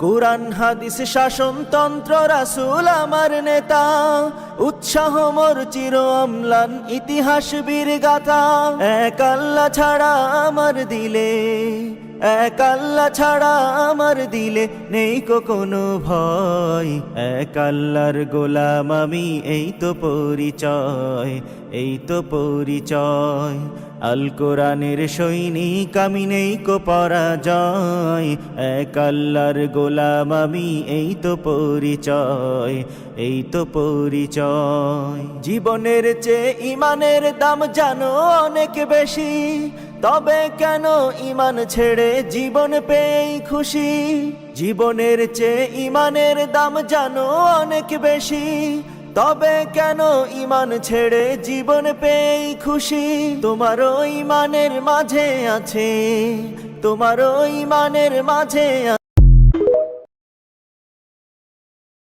কুরআন হাদিস শাসনতন্ত্র রাসূল আমার নেতা, উৎসাহ মোর চির অম্লান ইতিহাস বীর গাথা। এক আল্লাহ ছাড়া আমার দিলে, এক আল্লাহ ছাড়া আমার দিলে নেই কোনো ভয়। এক আল্লাহর গোলাম আমি, এই তো পরিচয়, এই তো পরিচয়। আল কোরআনের সৈনিক আমি, নেই কো পরাজয়। এক আল্লাহর গোলাম আমি, এই তো পরিচয়, এই তো পরিচয়। জীবনের চেয়ে ইমানের দাম জানো অনেক বেশি, তবে কেন ইমান ছেড়ে জীবন পেয়েই খুশি। জীবনের চেয়ে ইমানের দাম জানো অনেক বেশি, তবে কেন ইমান ছেড়ে জীবন পেয়েই খুশি। তোমারও ইমানের মাঝে আছে, তোমারও ইমানের মাঝে